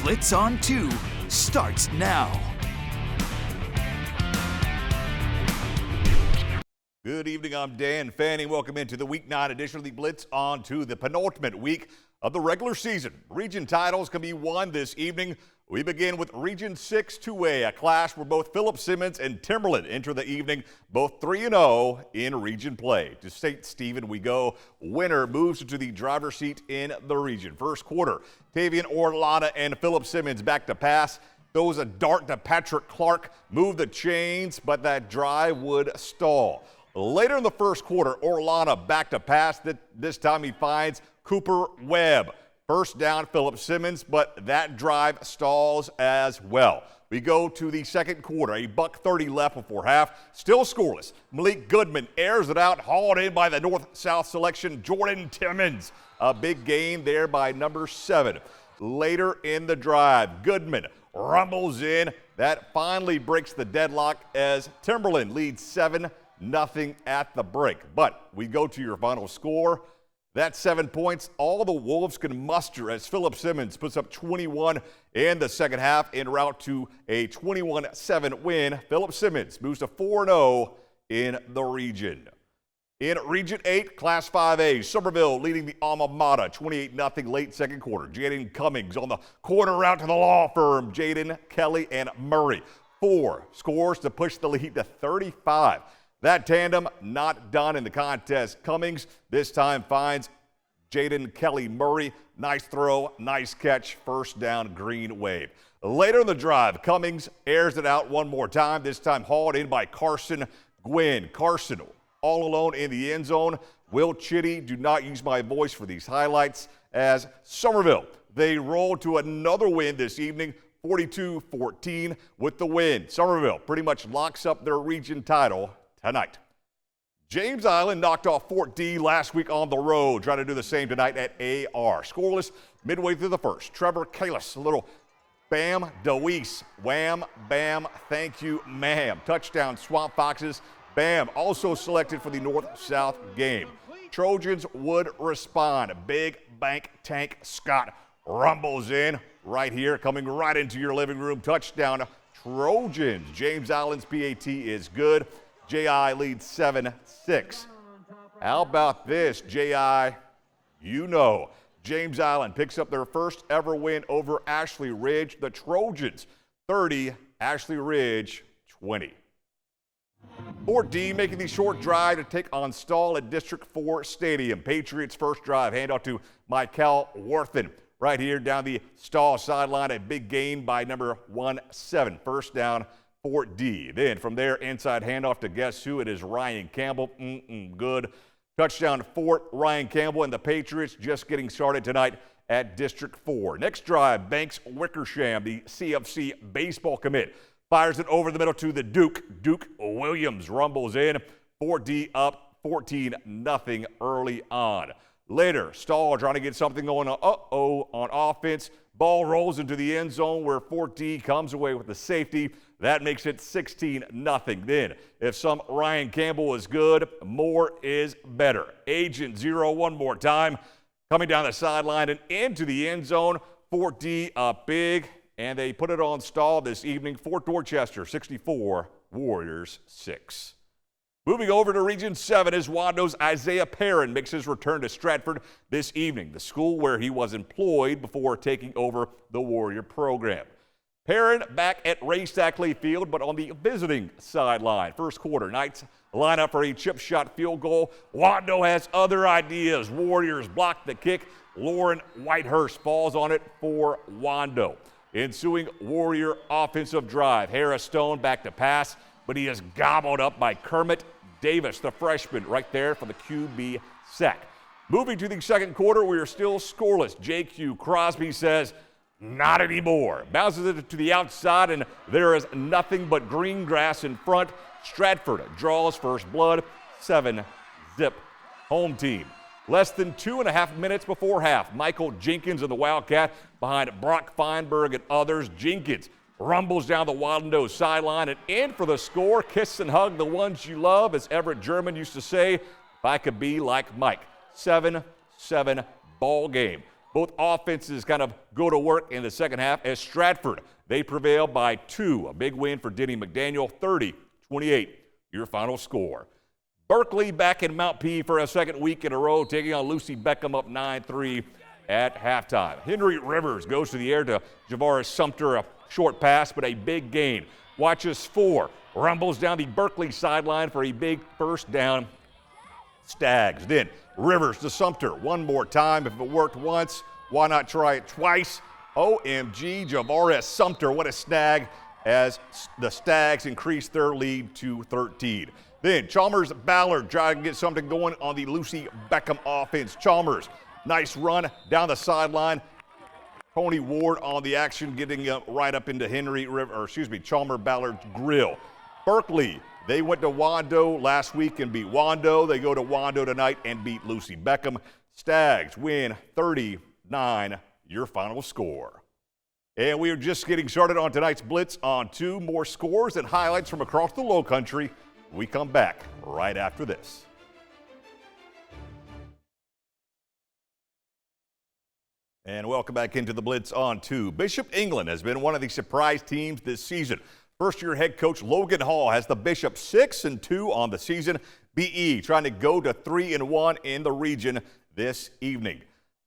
Blitz on 2 starts now. Good evening, I'm Dan Fanning. Welcome into the Week 9 edition of the Blitz on 2, the penultimate week of the regular season. Region titles can be won this evening. We begin with Region 6 2A, a clash where both Philip Simmons and Timberland enter the evening, both 3-0 in region play. To St. Stephen we go. Winner moves into the driver's seat in the region. First quarter, Tavian Orlana and Philip Simmons back to pass. Throws a dart to Patrick Clark, move the chains, but that drive would stall. Later in the first quarter, Orlana back to pass. This time he finds Cooper Webb. First down, Philip Simmons, but that drive stalls as well. We go to the second quarter, a $1:30 left before half, still scoreless. Malik Goodman airs it out, hauled in by the north-south selection, Jordan Timmons. A big gain there by number 7. Later in the drive, Goodman rumbles in. That finally breaks the deadlock as Timberland leads 7-0 at the break. But we go to your final score. That's 7 points. All the Wolves can muster as Philip Simmons puts up 21 in the second half en route to a 21-7 win. Philip Simmons moves to 4-0 in the region. In Region 8, Class 5A, Somerville leading the alma mater 28-0 late second quarter. Jaden Cummings on the corner route to the law firm. Jaden, Kelly, and Murray. 4 scores to push the lead to 35. That tandem not done in the contest. Cummings this time finds Jaden Kelly Murray. Nice throw, nice catch, first down, Green Wave. Later in the drive, Cummings airs it out one more time, this time hauled in by Carson Gwynn. Carson all alone in the end zone. Will Chitty, do not use my voice for these highlights, as Somerville, they roll to another win this evening, 42-14 with the win. Somerville pretty much locks up their region title tonight. James Island knocked off Fort D last week on the road. Trying to do the same tonight at AR. Scoreless midway through the first. Trevor Kalis, a little bam, Deweese, wham, bam, thank you, ma'am. Touchdown, Swamp Foxes. Bam, also selected for the North-South game. Trojans would respond. Big Bank Tank Scott rumbles in right here, coming right into your living room. Touchdown, Trojans. James Island's PAT is good. J.I. leads 7-6. How about this, J.I.? You know, James Island picks up their first ever win over Ashley Ridge. The Trojans 30, Ashley Ridge 20. Fort D making the short drive to take on Stall at District 4 Stadium. Patriots first drive, handoff to Michael Worthen. Right here down the Stall sideline, a big gain by number 17. First down, Fort D. Then from there, inside handoff to guess who? It is Ryan Campbell. Good. Touchdown to Fort. Ryan Campbell and the Patriots just getting started tonight at District 4. Next drive, Banks Wickersham, the CFC baseball commit, fires it over the middle to the Duke. Duke Williams rumbles in. Fort D up 14-0 early on. Later, Stall trying to get something going on offense. Ball rolls into the end zone where Fort D comes away with the safety. That makes it 16-0. Then, if some Ryan Campbell is good, more is better. Agent 0 one more time. Coming down the sideline and into the end zone. Fort D up big, and they put it on Stall this evening. Fort Dorchester 64, Warriors 6. Moving over to Region 7 is Wando's Isaiah Perrin makes his return to Stratford this evening, the school where he was employed before taking over the Warrior program. Perrin back at Ray Stackley Field, but on the visiting sideline. First quarter, Knights line up for a chip shot field goal. Wando has other ideas. Warriors block the kick. Lauren Whitehurst falls on it for Wando. Ensuing Warrior offensive drive. Harris Stone back to pass, but he is gobbled up by Kermit Davis, the freshman, right there for the QB sack. Moving to the second quarter, we are still scoreless. J.Q. Crosby says, not anymore. Bounces it to the outside, and there is nothing but green grass in front. Stratford draws first blood, 7-0 home team. Less than 2.5 minutes before half, Michael Jenkins and the Wildcat behind Brock Feinberg and others. Jenkins rumbles down the Wildendo sideline and in for the score. Kiss and hug the ones you love, as Everett German used to say, if I could be like Mike. 7-7 ball game. Both offenses kind of go to work in the second half as Stratford, they prevail by 2. A big win for Denny McDaniel, 30-28, your final score. Berkeley back in Mount P for a second week in a row, taking on Lucy Beckham up 9-3 at halftime. Henry Rivers goes to the air to Javaris Sumter, a short pass, but a big gain. Watches 4, rumbles down the Berkeley sideline for a big first down. Stags. Then Rivers to Sumter one more time. If it worked once, why not try it twice? OMG, Javaris Sumter, what a snag as the Stags increase their lead to 13. Then Chalmers Ballard trying to get something going on the Lucy Beckham offense. Chalmers, nice run down the sideline. Tony Ward on the action, getting right up into Chalmers Ballard's grill. Berkeley, they went to Wando last week and beat Wando. They go to Wando tonight and beat Lucy Beckham. Stags win 39, your final score. And we are just getting started on tonight's Blitz on 2. More scores and highlights from across the Lowcountry. We come back right after this. And welcome back into the Blitz on 2. Bishop England has been one of the surprise teams this season. First-year head coach Logan Hall has the Bishop 6-2 on the season. BE trying to go to 3-1 in the region this evening.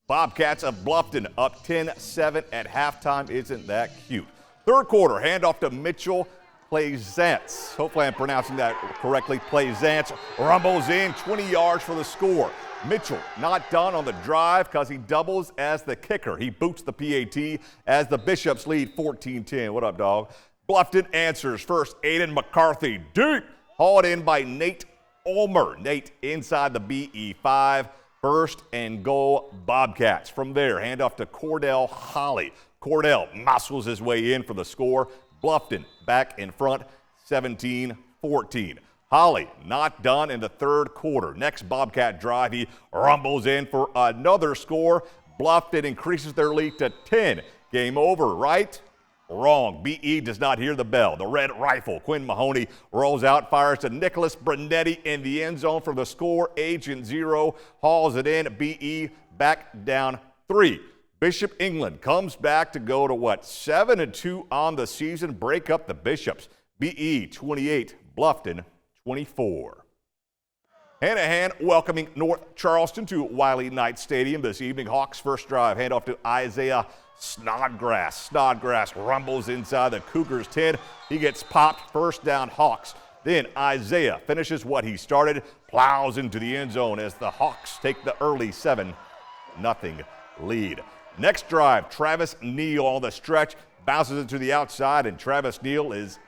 Bobcats of Bluffton up 10-7 at halftime. Isn't that cute? Third quarter, handoff to Mitchell Plaisance. Hopefully I'm pronouncing that correctly. Plaisance rumbles in 20 yards for the score. Mitchell not done on the drive because he doubles as the kicker. He boots the PAT as the Bishops lead 14-10. What up, dog? Bluffton answers first. Aiden McCarthy deep. Hauled in by Nate Ulmer. Nate inside the BE5. First and goal, Bobcats. From there, handoff to Cordell Holly. Cordell muscles his way in for the score. Bluffton back in front, 17-14. Holly not done in the third quarter. Next Bobcat drive, he rumbles in for another score. Bluffton increases their lead to 10. Game over, right? Wrong. BE does not hear the bell. The red rifle. Quinn Mahoney rolls out, fires to Nicholas Brunetti in the end zone for the score. Agent 0 hauls it in. BE back down 3. Bishop England comes back to go to 7-2 on the season. Break up the Bishops. BE 28, Bluffton 24. Hanahan welcoming North Charleston to Wiley Knight Stadium this evening. Hawks first drive. Handoff to Isaiah Snodgrass. Snodgrass rumbles inside the Cougars 10. He gets popped. First down, Hawks. Then Isaiah finishes what he started, plows into the end zone as the Hawks take the early 7-0 lead. Next drive, Travis Neal on the stretch, bounces it to the outside, and Travis Neal is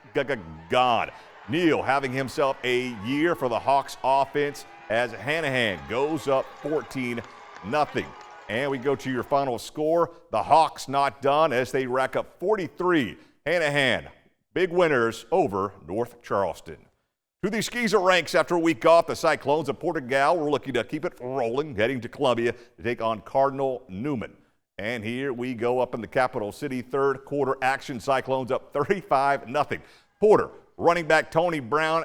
gone. Neal having himself a year for the Hawks offense as Hanahan goes up 14-0. And we go to your final score. The Hawks not done as they rack up 43. Hanahan, big winners over North Charleston. To the Skeezer ranks after a week off, the Cyclones of Portugal were looking to keep it rolling, heading to Columbia to take on Cardinal Newman. And here we go up in the capital city. Third quarter action. Cyclones up 35-0. Porter, running back Tony Brown,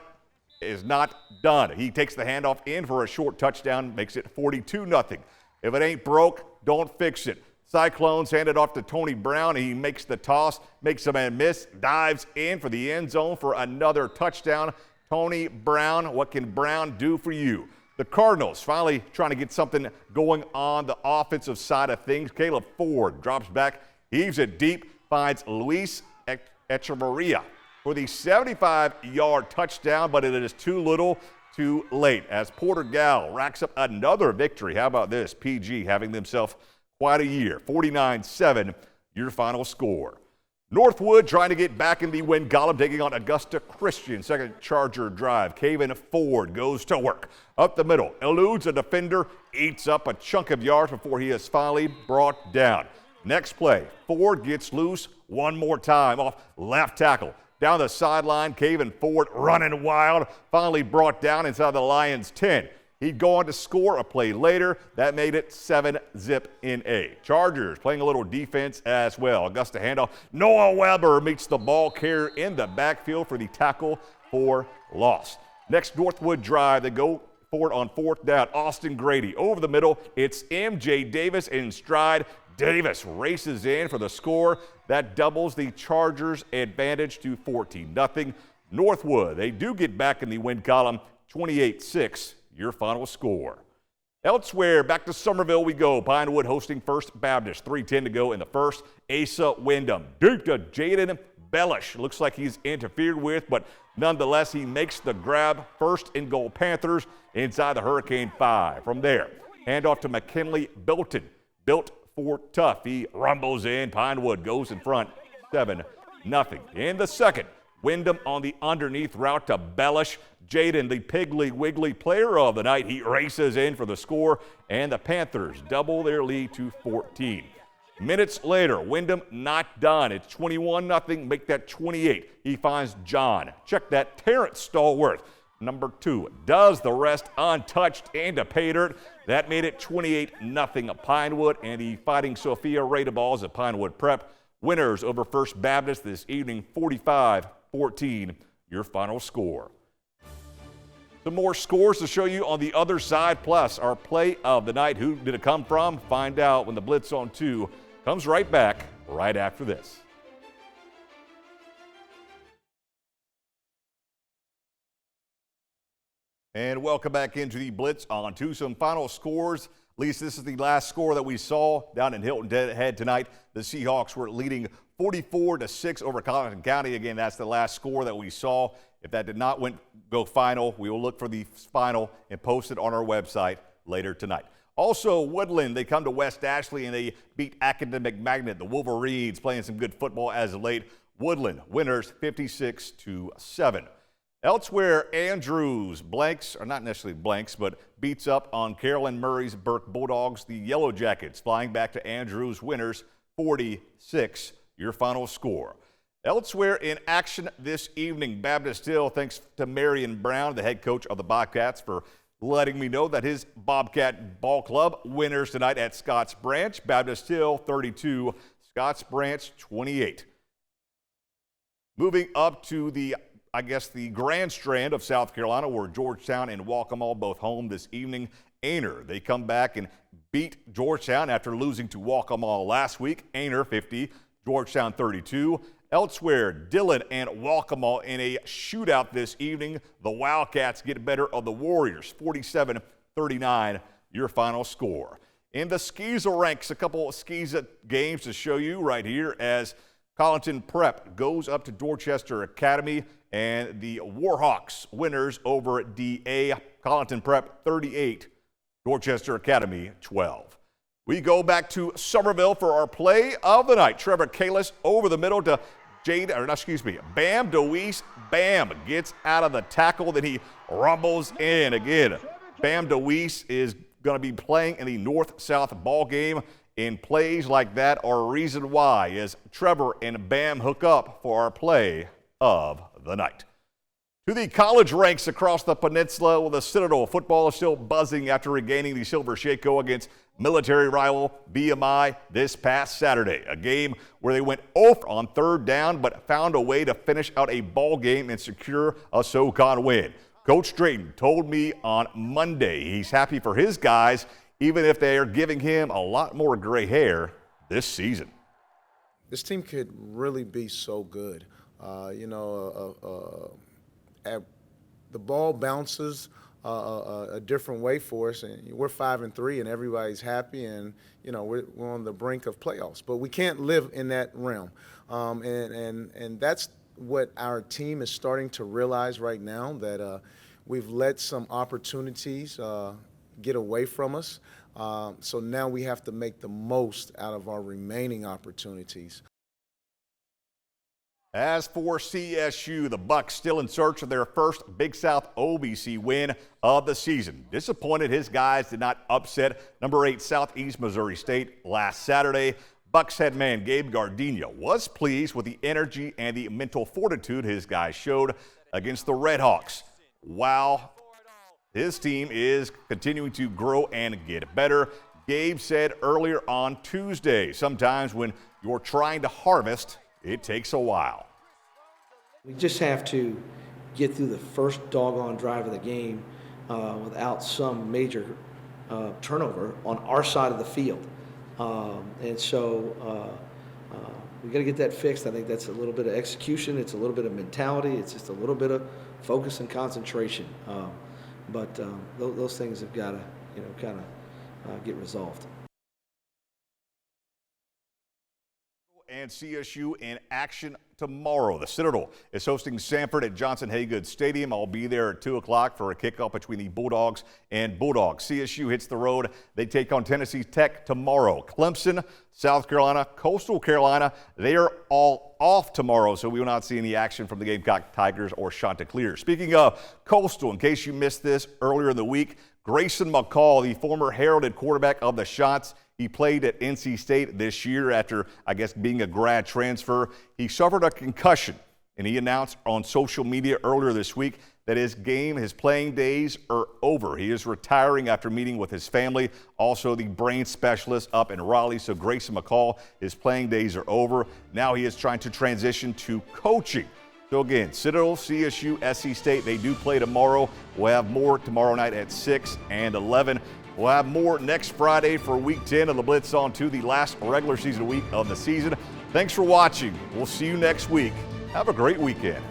is not done. He takes the handoff in for a short touchdown, makes it 42-0. If it ain't broke, don't fix it. Cyclones hand it off to Tony Brown. He makes the toss, makes a man miss, dives in for the end zone for another touchdown. Tony Brown, what can Brown do for you? The Cardinals finally trying to get something going on the offensive side of things. Caleb Ford drops back, heaves it deep, finds Luis Echeverria for the 75-yard touchdown, but it is too little, too late as Portugal racks up another victory. How about this? PG having themselves quite a year. 49-7, your final score. Northwood trying to get back in the win column, taking on Augusta Christian. Second Charger drive. Caven Ford goes to work. Up the middle, eludes a defender, eats up a chunk of yards before he is finally brought down. Next play, Ford gets loose one more time off left tackle. Down the sideline, Caven Ford running wild, finally brought down inside the Lions 10. He'd go on to score a play later. That made it 7-0 in A. Chargers playing a little defense as well. Augusta handoff. Noah Weber meets the ball carrier in the backfield for the tackle for loss. Next Northwood drive, they go for it on fourth down. Austin Grady over the middle. It's MJ Davis in stride. Davis races in for the score. That doubles the Chargers' advantage to 14-0. Northwood, they do get back in the win column, 28-6, your final score. Elsewhere, back to Somerville we go. Pinewood hosting First Baptist. 3:10 to go in the first. Asa Wyndham. Duke to Jaden Bellish. Looks like he's interfered with, but nonetheless, he makes the grab. First and goal Panthers inside the Hurricane 5. From there, handoff to McKinley Bilton. Built for tough. He rumbles in. Pinewood goes in front, 7-0. In the second, Wyndham on the underneath route to Bellish. Jaden, the Piggly Wiggly player of the night, he races in for the score, and the Panthers double their lead to 14. Minutes later, Wyndham not done. It's 21-0. Make that 28. He finds John. Check that. Terrence Stallworth, number 2, does the rest untouched into pay dirt. That made it 28-0 Pinewood, and the Fighting Sophia Raidaballs at Pinewood Prep. Winners over First Baptist this evening, 45-14, your final score. Some more scores to show you on the other side, plus our play of the night. Who did it come from? Find out when the Blitz on 2 comes right back right after this. And welcome back into the Blitz on 2. Some final scores. At least this is the last score that we saw down in Hilton Head tonight. The Seahawks were leading 44-6 over Colleton County. Again, that's the last score that we saw. If that did not go final, we will look for the final and post it on our website later tonight. Also, Woodland, they come to West Ashley and they beat Academic Magnet. The Wolverines playing some good football as of late. Woodland winners 56-7. Elsewhere, Andrews blanks, or not necessarily blanks, but beats up on Carolyn Murray's Burke Bulldogs. The Yellow Jackets flying back to Andrews winners 46, your final score. Elsewhere in action this evening, Baptist Hill, thanks to Marion Brown, the head coach of the Bobcats, for letting me know that his Bobcat Ball Club winners tonight at Scotts Branch. Baptist Hill 32, Scotts Branch 28. Moving up to the Grand Strand of South Carolina, where Georgetown and Waccamaw both home this evening. Aner, they come back and beat Georgetown after losing to Waccamaw last week. Aner 50, Georgetown 32. Elsewhere, Dillon and Waccamaw in a shootout this evening. The Wildcats get better of the Warriors, 47-39, your final score. In the Skeezer ranks, a couple of Skeezer games to show you right here as Colleton Prep goes up to Dorchester Academy, and the Warhawks winners over at DA. Colleton Prep 38, Dorchester Academy 12. We go back to Somerville for our play of the night. Trevor Kalis over the middle to Bam DeWeese. Bam gets out of the tackle, then he rumbles in again. Bam DeWeese is going to be playing in the North-South ball game, and plays like that are a reason why, as Trevor and Bam hook up for our play of the night. To the college ranks across the peninsula, well, the Citadel football is still buzzing after regaining the Silver Shako against military rival BMI this past Saturday. A game where they went off on third down but found a way to finish out a ball game and secure a SoCon win. Coach Drayton told me on Monday he's happy for his guys, even if they are giving him a lot more gray hair this season. This team could really be so good. The ball bounces a different way for us, and we're 5-3, and everybody's happy, and we're on the brink of playoffs. But we can't live in that realm, and that's what our team is starting to realize right now, that we've let some opportunities get away from us. So now we have to make the most out of our remaining opportunities. As for CSU, the Bucks still in search of their first Big South OVC win of the season. Disappointed his guys did not upset number 8 Southeast Missouri State last Saturday. Bucks head man Gabe Gardenia was pleased with the energy and the mental fortitude his guys showed against the Redhawks. While his team is continuing to grow and get better, Gabe said earlier on Tuesday, sometimes when you're trying to harvest, it takes a while. We just have to get through the first doggone drive of the game without some major turnover on our side of the field. And so we got to get that fixed. I think that's a little bit of execution. It's a little bit of mentality. It's just a little bit of focus and concentration. But those things have got to, kind of get resolved. And CSU in action tomorrow. The Citadel is hosting Sanford at Johnson Haygood Stadium. I'll be there at 2 o'clock for a kickoff between the Bulldogs and Bulldogs. CSU hits the road. They take on Tennessee Tech tomorrow. Clemson, South Carolina, Coastal Carolina, they are all off tomorrow, so we will not see any action from the Gamecock Tigers or Chanticleer. Speaking of Coastal, in case you missed this earlier in the week, Grayson McCall, the former heralded quarterback of the Shots, he played at NC State this year after, I guess, being a grad transfer. He suffered a concussion, and he announced on social media earlier this week that his playing days are over. He is retiring after meeting with his family, also the brain specialist up in Raleigh. So Grayson McCall, his playing days are over. Now he is trying to transition to coaching. So again, Citadel, CSU, SC State, they do play tomorrow. We'll have more tomorrow night at 6 and 11. We'll have more next Friday for Week 10 of the Blitz on to the last regular season week of the season. Thanks for watching. We'll see you next week. Have a great weekend.